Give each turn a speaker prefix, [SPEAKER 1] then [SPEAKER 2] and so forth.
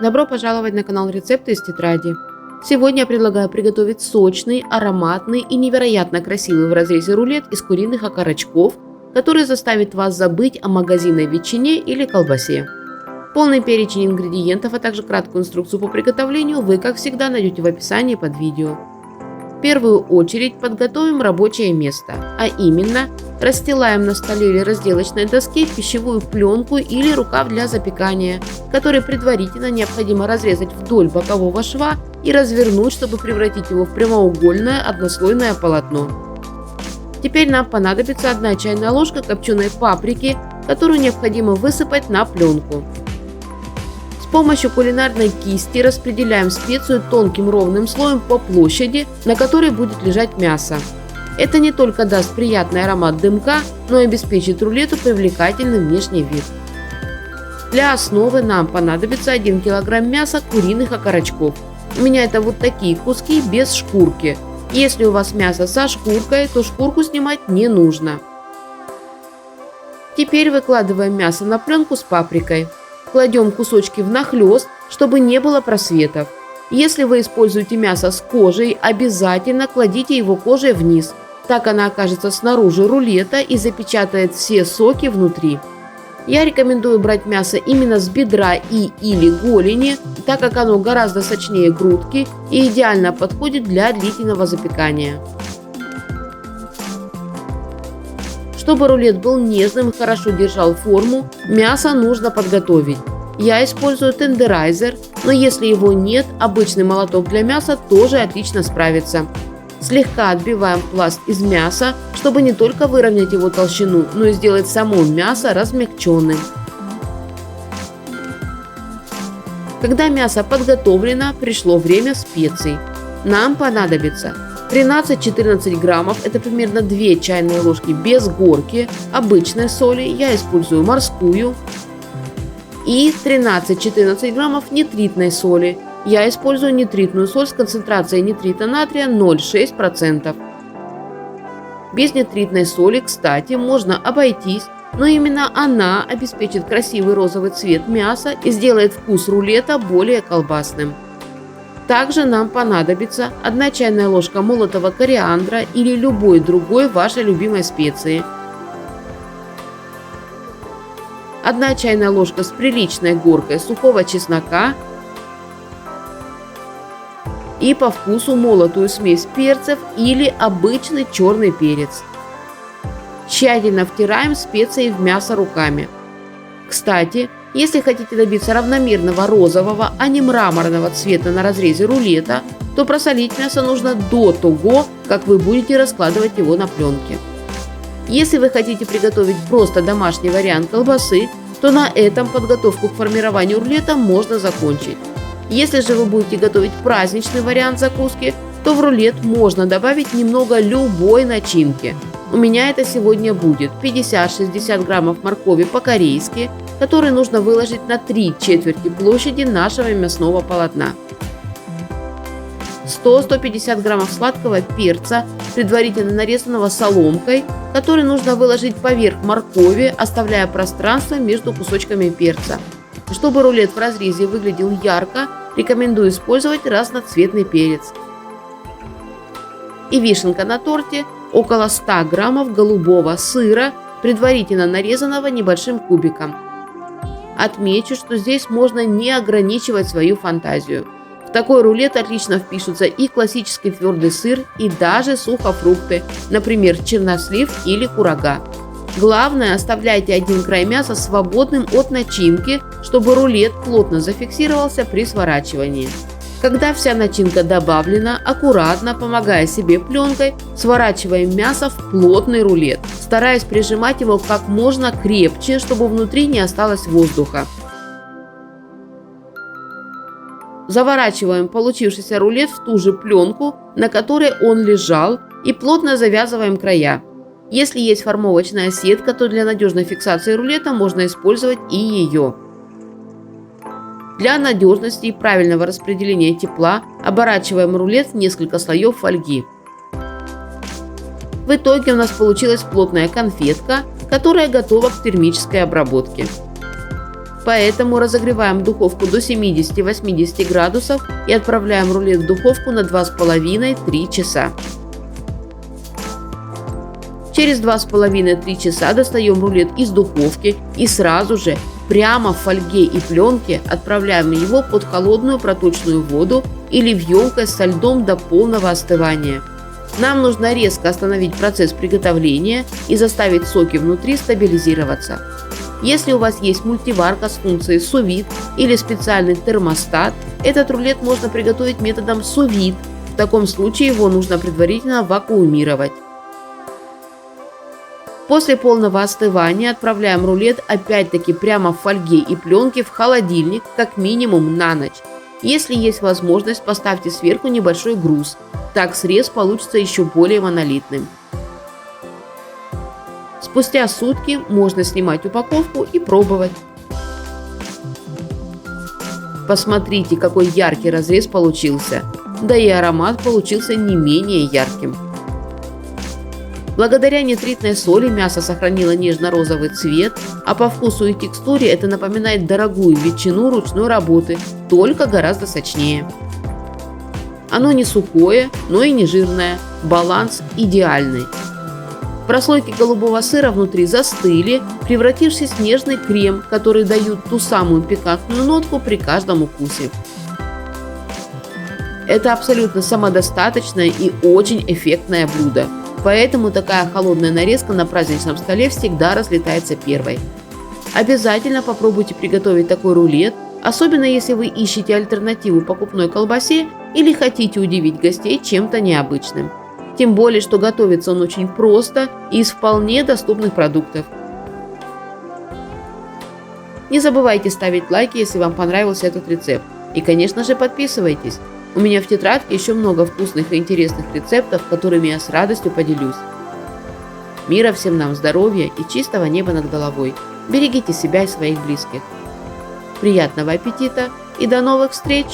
[SPEAKER 1] Добро пожаловать на канал Рецепты из тетради. Сегодня я предлагаю приготовить сочный, ароматный и невероятно красивый в разрезе рулет из куриных окорочков, который заставит вас забыть о магазинной ветчине или колбасе. Полный перечень ингредиентов, а также краткую инструкцию по приготовлению вы, как всегда, найдете в описании под видео. В первую очередь подготовим рабочее место, а именно расстилаем на столе или разделочной доске пищевую пленку или рукав для запекания, который предварительно необходимо разрезать вдоль бокового шва и развернуть, чтобы превратить его в прямоугольное однослойное полотно. Теперь нам понадобится 1 чайная ложка копченой паприки, которую необходимо высыпать на пленку. С помощью кулинарной кисти распределяем специю тонким ровным слоем по площади, на которой будет лежать мясо. Это не только даст приятный аромат дымка, но и обеспечит рулету привлекательный внешний вид. Для основы нам понадобится 1 кг мяса куриных окорочков. У меня это вот такие куски без шкурки. Если у вас мясо со шкуркой, то шкурку снимать не нужно. Теперь выкладываем мясо на пленку с паприкой. Кладем кусочки внахлёст, чтобы не было просветов. Если вы используете мясо с кожей, обязательно кладите его кожей вниз. Так она окажется снаружи рулета и запечатает все соки внутри. Я рекомендую брать мясо именно с бедра или голени, так как оно гораздо сочнее грудки и идеально подходит для длительного запекания. Чтобы рулет был нежным и хорошо держал форму, мясо нужно подготовить. Я использую тендерайзер, но если его нет, обычный молоток для мяса тоже отлично справится. Слегка отбиваем пласт из мяса, чтобы не только выровнять его толщину, но и сделать само мясо размягченным. Когда мясо подготовлено, пришло время специй. Нам понадобится 13-14 граммов, это примерно 2 чайные ложки без горки, обычной соли, я использую морскую, и 13-14 граммов нитритной соли. Я использую нитритную соль с концентрацией нитрита натрия 0,6%. Без нитритной соли, кстати, можно обойтись, но именно она обеспечит красивый розовый цвет мяса и сделает вкус рулета более колбасным. Также нам понадобится 1 чайная ложка молотого кориандра или любой другой вашей любимой специи, 1 чайная ложка с приличной горкой сухого чеснока и по вкусу молотую смесь перцев или обычный черный перец. Тщательно втираем специи в мясо руками. Кстати, если хотите добиться равномерного розового, а не мраморного цвета на разрезе рулета, то просолить мясо нужно до того, как вы будете раскладывать его на пленке. Если вы хотите приготовить просто домашний вариант колбасы, то на этом подготовку к формированию рулета можно закончить. Если же вы будете готовить праздничный вариант закуски, то в рулет можно добавить немного любой начинки. У меня это сегодня будет 50-60 граммов моркови по-корейски, которые нужно выложить на 3/4 площади нашего мясного полотна. 100-150 граммов сладкого перца, предварительно нарезанного соломкой, который нужно выложить поверх моркови, оставляя пространство между кусочками перца. Чтобы рулет в разрезе выглядел ярко, рекомендую использовать разноцветный перец. И вишенка на торте – около 100 граммов голубого сыра, предварительно нарезанного небольшим кубиком. Отмечу, что здесь можно не ограничивать свою фантазию. В такой рулет отлично впишутся и классический твердый сыр, и даже сухофрукты, например, чернослив или курага. Главное, оставляйте один край мяса свободным от начинки, чтобы рулет плотно зафиксировался при сворачивании. Когда вся начинка добавлена, аккуратно, помогая себе пленкой, сворачиваем мясо в плотный рулет, стараясь прижимать его как можно крепче, чтобы внутри не осталось воздуха. Заворачиваем получившийся рулет в ту же пленку, на которой он лежал, и плотно завязываем края. Если есть формовочная сетка, то для надежной фиксации рулета можно использовать и ее. Для надежности и правильного распределения тепла оборачиваем рулет в несколько слоев фольги. В итоге у нас получилась плотная конфетка, которая готова к термической обработке. Поэтому разогреваем духовку до 70-80 градусов и отправляем рулет в духовку на 2,5-3 часа. Через 2,5-3 часа достаем рулет из духовки и сразу же прямо в фольге и пленке отправляем его под холодную проточную воду или в емкость со льдом до полного остывания. Нам нужно резко остановить процесс приготовления и заставить соки внутри стабилизироваться. Если у вас есть мультиварка с функцией сous-вид или специальный термостат, этот рулет можно приготовить методом сous-вид. В таком случае его нужно предварительно вакуумировать. После полного остывания отправляем рулет опять-таки прямо в фольге и пленке в холодильник как минимум на ночь. Если есть возможность, поставьте сверху небольшой груз, так срез получится еще более монолитным. Спустя сутки можно снимать упаковку и пробовать. Посмотрите, какой яркий разрез получился, да и аромат получился не менее ярким. Благодаря нитритной соли мясо сохранило нежно-розовый цвет, а по вкусу и текстуре это напоминает дорогую ветчину ручной работы, только гораздо сочнее. Оно не сухое, но и не жирное, баланс идеальный. Прослойки голубого сыра внутри застыли, превратившись в нежный крем, который дают ту самую пикантную нотку при каждом укусе. Это абсолютно самодостаточное и очень эффектное блюдо. Поэтому такая холодная нарезка на праздничном столе всегда разлетается первой. Обязательно попробуйте приготовить такой рулет, особенно если вы ищете альтернативу покупной колбасе или хотите удивить гостей чем-то необычным. Тем более, что готовится он очень просто и из вполне доступных продуктов. Не забывайте ставить лайки, если вам понравился этот рецепт. И, конечно же, подписывайтесь. У меня в тетрадке еще много вкусных и интересных рецептов, которыми я с радостью поделюсь. Мира всем нам, здоровья и чистого неба над головой. Берегите себя и своих близких. Приятного аппетита и до новых встреч!